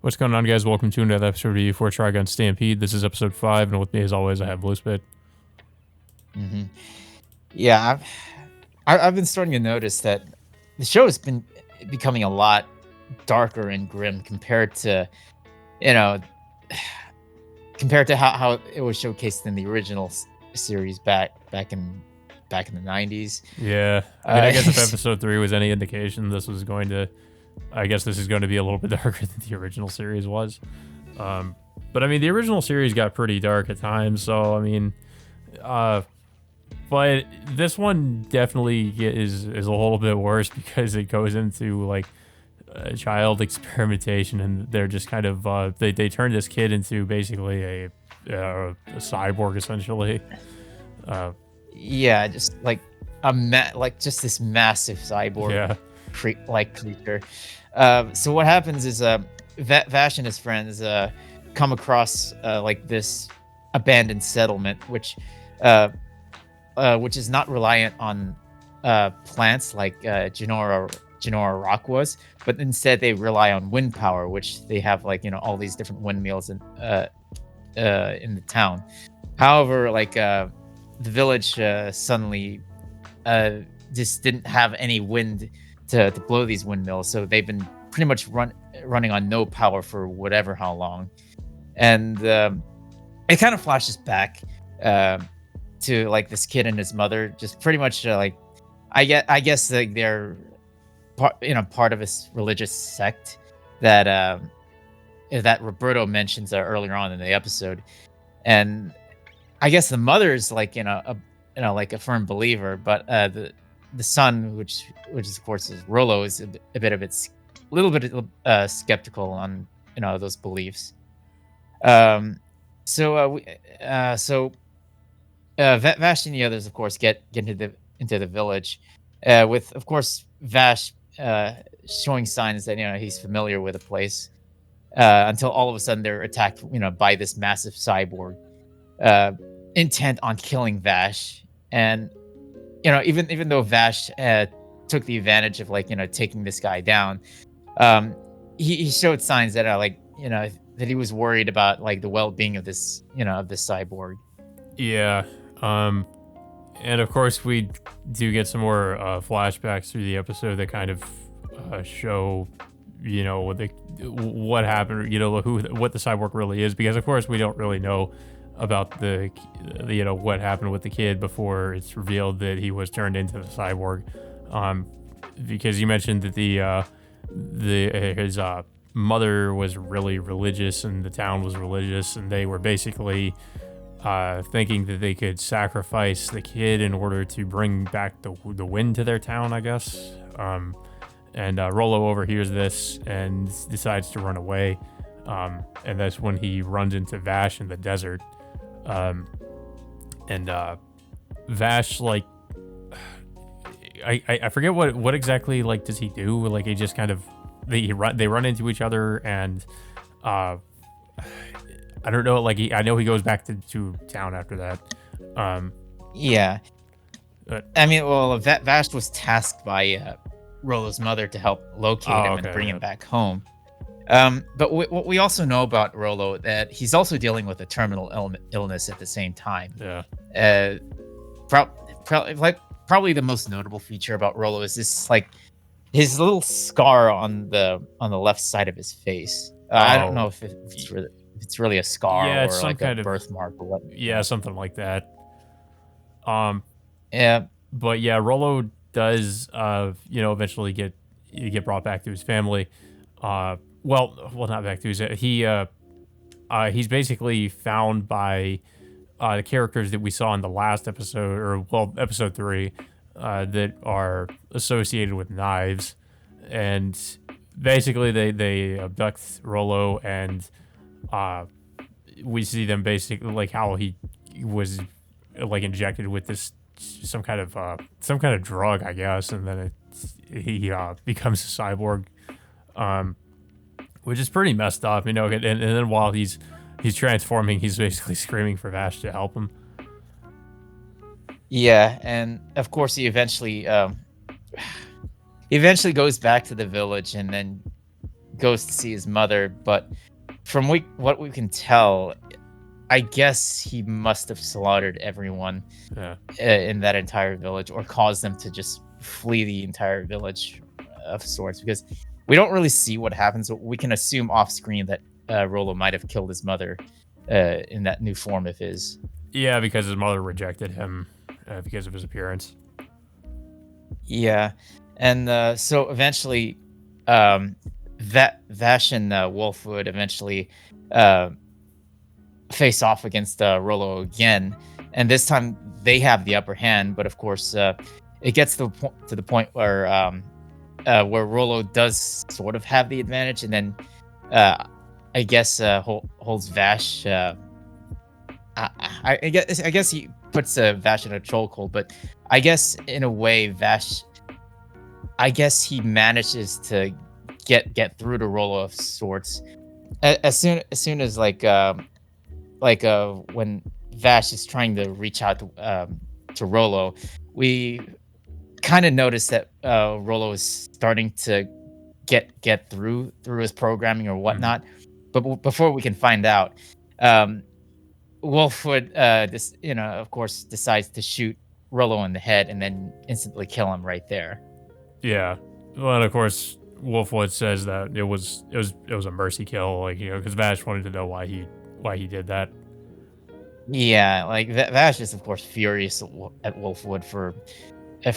What's going on, guys? Welcome to another episode of U4 Trigun Stampede. This is episode 5, and with me, as always, I have Bluespit. hmm Yeah, I've been starting to notice that the show has been becoming a lot darker and grim you know, compared to how it was showcased in the original series back in the 90s. Yeah, I mean, I guess if episode 3 was any indication, I guess this is going to be a little bit darker than the original series was. But I mean, the original series got pretty dark at times, so I mean, but this one definitely is a little bit worse because it goes into like child experimentation, and they're just kind of they turn this kid into basically a cyborg essentially. Yeah, just like like just this massive cyborg Yeah, creature. So what happens is Vash and his friends come across like this abandoned settlement, which is not reliant on plants like Genora Rock was, but instead they rely on wind power, which they have like all these different windmills in the town. However, the village suddenly just didn't have any wind to blow these windmills, so they've been pretty much running on no power for whatever how long, and it kind of flashes back to like this kid and his mother, just pretty much like I guess like they're part of this religious sect that Roberto mentions earlier on in the episode, and I guess the mother's like like a firm believer, but the son, which is, of course is Rolo, is a bit of its little bit skeptical on those beliefs. Um, so Vash and the others, of course, get into the village, with of course Vash showing signs that he's familiar with the place, until all of a sudden they're attacked by this massive cyborg, uh, intent on killing Vash. And even though Vash took the advantage of taking this guy down, he showed signs that are that he was worried about like the well-being of this cyborg. yeah. And of course, we do get some more flashbacks through the episode that kind of show, what happened, what the cyborg really is, because of course we don't really know about the what happened with the kid before it's revealed that he was turned into the cyborg. Because you mentioned that his mother was really religious and the town was religious, and they were basically thinking that they could sacrifice the kid in order to bring back the wind to their town, I guess. And Rolo overhears this and decides to run away. And that's when he runs into Vash in the desert. And Vash, like, I forget what exactly like does he do? Like, he just kind of they run into each other, and I don't know. Like, I know he goes back to town after that. Yeah, But, I mean, well, Vash was tasked by Rolo's mother to help locate him and bring him back home. But what we also know about Rolo, that he's also dealing with a terminal illness at the same time. yeah. Probably the most notable feature about Rolo is this, like, his little scar on the left side of his face. I don't know if it's really a scar, Yeah, or it's some like kind a of birthmark or what. Yeah, something like that. Um, Yeah, but yeah, Rolo does, eventually get brought back to his family. Well, not back to his. He's basically found by the characters that we saw in the last episode, or well, episode 3, that are associated with knives, and basically they abduct Rolo, and we see them basically like how he was like injected with this some kind of drug, I guess, and then he becomes a cyborg, which is pretty messed up, and then while he's transforming, he's basically screaming for Vash to help him. yeah, and of course he eventually goes back to the village, and then goes to see his mother, but from what we can tell, I guess he must have slaughtered everyone Yeah. in that entire village, or caused them to just flee the entire village of sorts. Because we don't really see what happens, but we can assume off screen that Rolo might have killed his mother in that new form of his. Yeah, because his mother rejected him because of his appearance. Yeah, and so eventually, Vash and Wolf would eventually uh, face off against Rolo again, and this time they have the upper hand. But of course, it gets to the point where Rolo does sort of have the advantage, and then I guess holds Vash. I guess he puts Vash in a chokehold, but I guess in a way Vash, I guess he manages to get through to Rolo of sorts. As soon as when Vash is trying to reach out to Rolo, we kind of notice that Rolo is starting to get through his programming or Mhm. whatnot. But before we can find out, um, Wolfwood, of course, decides to shoot Rolo in the head and then instantly kill him right there. Yeah. Well, and of course, Wolfwood says that it was a mercy kill, like because Vash wanted to know why he did that. Yeah, like Vash is of course furious at Wolfwood for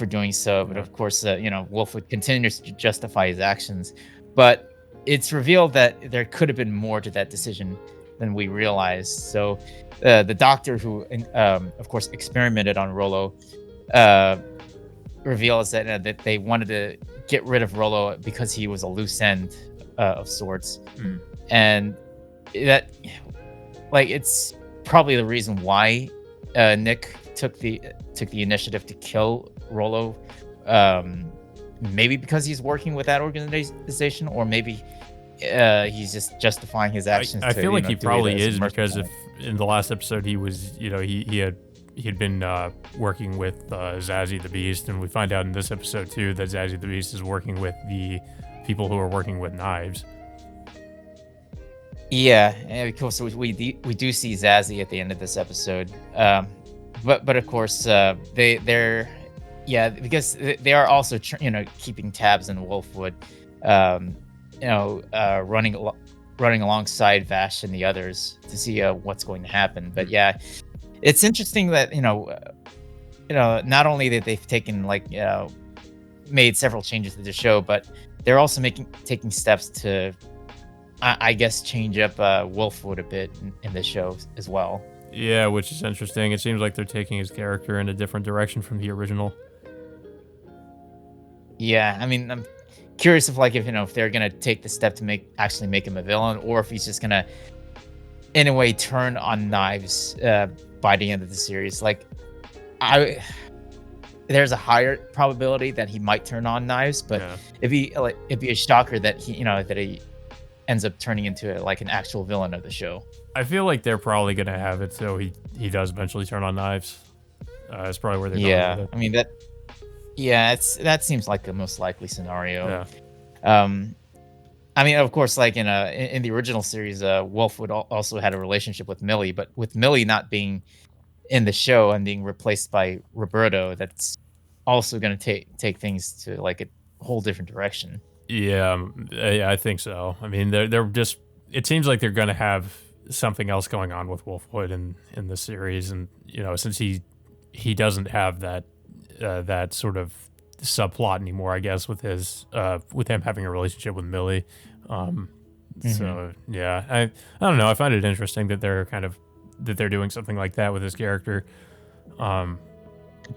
doing so, but Yeah. of course, Wolfwood continues to justify his actions. But it's revealed that there could have been more to that decision than we realized. So, the doctor who, of course, experimented on Rolo, uh, reveals that they wanted to get rid of Rolo because he was a loose end of sorts, Mm. and that it's probably the reason why Nick took the initiative to kill Rolo. Um, Maybe because he's working with that organization, or maybe he's just justifying his I, actions I to feel like he do it probably as a is mercy because if killing. in the last episode he was he had been working with Zazie the Beast, and we find out in this episode too that Zazie the Beast is working with the people who are working with knives. Yeah, and because we do see Zazie at the end of this episode, but of course they're yeah, because they are also keeping tabs on Wolfwood, um, running alongside Vash and the others to see what's going to happen. But Mm. yeah, it's interesting that not only that they've taken made several changes to the show, but they're also taking steps to I guess change up Wolfwood a bit in the show as well. Yeah, which is interesting. It seems like they're taking his character in a different direction from the original. Yeah, I mean, I'm curious if they're gonna take the step to actually make him a villain, or if he's just gonna in a way turn on knives by the end of the series. I there's a higher probability that he might turn on knives, but Yeah. it'd be a shocker that he ends up turning into an actual villain of the show. I feel like they're probably gonna have it so he does eventually turn on knives. That's probably where they're going with Yeah, it. I mean that seems like the most likely scenario. Yeah. Um, I mean, of course, like in the original series, Wolfwood also had a relationship with Millie, but with Millie not being in the show and being replaced by Roberto, that's also going to take things to a whole different direction. Yeah, yeah, I think so. I mean, they're just. It seems like they're gonna have something else going on with Wolfwood in this series, and since he doesn't have that sort of subplot anymore, I guess with him having a relationship with Millie. Um, Hmm. so yeah, I don't know. I find it interesting that they're doing something like that with his character. Um,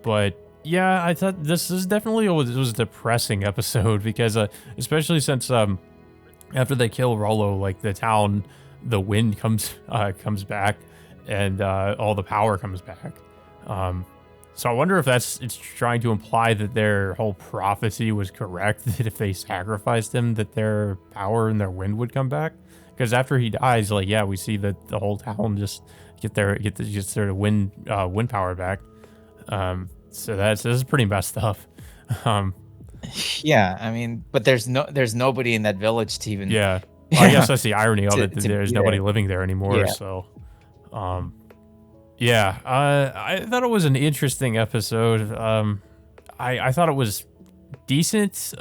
but yeah, I thought this is definitely was a depressing episode because especially since after they kill Rollo, like the town, the wind comes back, and all the power comes back. Um, so I wonder if it's trying to imply that their whole prophecy was correct, that if they sacrificed him, that their power and their wind would come back. Because after he dies, like yeah, we see that the whole town just get their wind power back. So this is pretty messed up. Um, Yeah, I mean, but there's nobody in that village to even, Yeah. Well, I guess yeah, that's the irony of it, that to there's be there. nobody living there anymore, Yeah. so, um, yeah, I thought it was an interesting episode. I thought it was decent,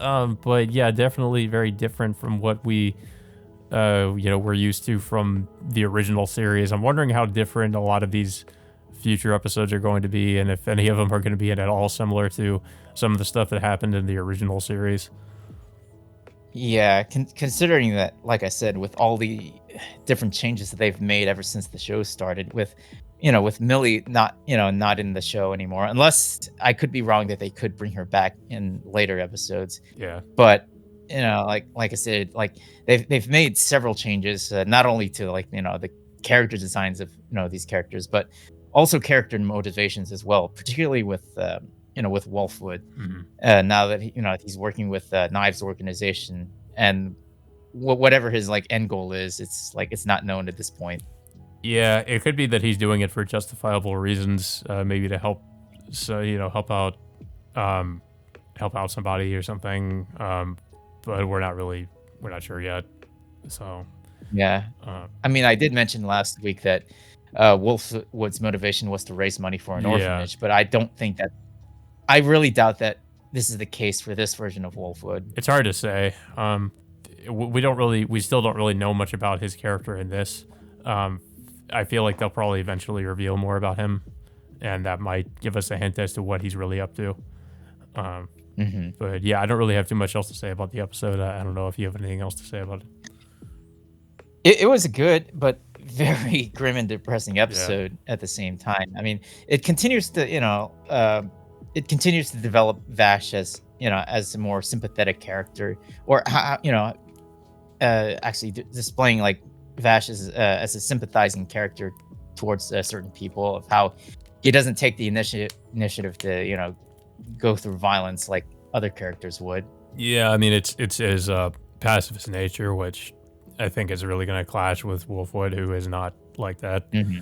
but yeah, definitely very different from what we're used to from the original series. I'm wondering how different a lot of these future episodes are going to be, and if any of them are going to be at all similar to some of the stuff that happened in the original series. Yeah, considering that, like I said, with all the different changes that they've made ever since the show started, with with Millie not not in the show anymore, unless I could be wrong that they could bring her back in later episodes. Yeah. But like I said, like they've made several changes, not only to like the character designs of these characters, but also character motivations as well, particularly with with Wolfwood. Mhm. Now that he's working with Knives organization, and whatever his like end goal is, it's like it's not known at this point. Yeah, it could be that he's doing it for justifiable reasons, maybe to help, so um, help out somebody or something. But we're not sure yet. So, Yeah, uh, I mean, I did mention last week that Wolfwood's motivation was to raise money for an yeah, orphanage, but I don't think that. I really doubt that this is the case for this version of Wolfwood. it's hard to say. We still don't really know much about his character in this. Um, I feel like they'll probably eventually reveal more about him, and that might give us a hint as to what he's really up to. Um, Hmm. but yeah, I don't really have too much else to say about the episode. I don't know if you have anything else to say about it. It was a good but very grim and depressing Yeah. episode at the same time. I mean, it continues to, it continues to develop Vash as, as a more sympathetic character, or how, actually displaying like Vash as a sympathizing character towards certain people, of how he doesn't take the initiative to, go through violence like other characters would. Yeah, I mean it's his pacifist nature, which I think is really going to clash with Wolfwood, who is not like that. Hmm.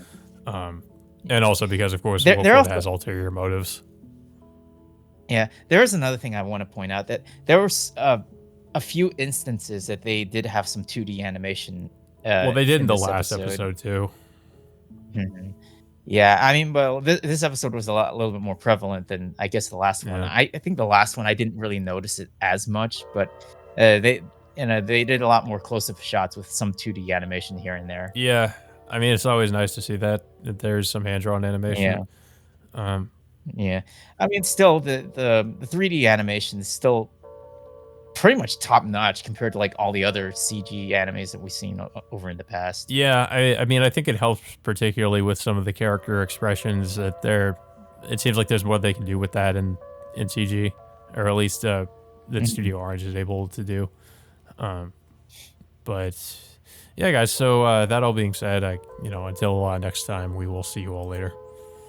Um, and also because, of course, There Wolfwood also, has ulterior motives. yeah, there is another thing I want to point out, that there was a few instances that they did have some 2D animation Well, they did in in the this last episode. episode too. Mhm. Yeah, I mean, well, this episode was a little bit more prevalent than I guess the last one. Yeah, I think the last one I didn't really notice it as much, but they they did a lot more close up shots with some 2D animation here and there. yeah. I mean, it's always nice to see that there's some hand drawn animation. Yeah, Um, yeah. I mean, still the 3D animation is still pretty much top notch compared to like all the other CG animes that we've seen over in the past. yeah, I mean, I think it helps particularly with some of the character expressions that they're. It seems like there's more they can do with that in CG, or at least that Mhm. Studio Orange is able to do. Um, but yeah, guys. So that all being said, until next time, we will see you all later.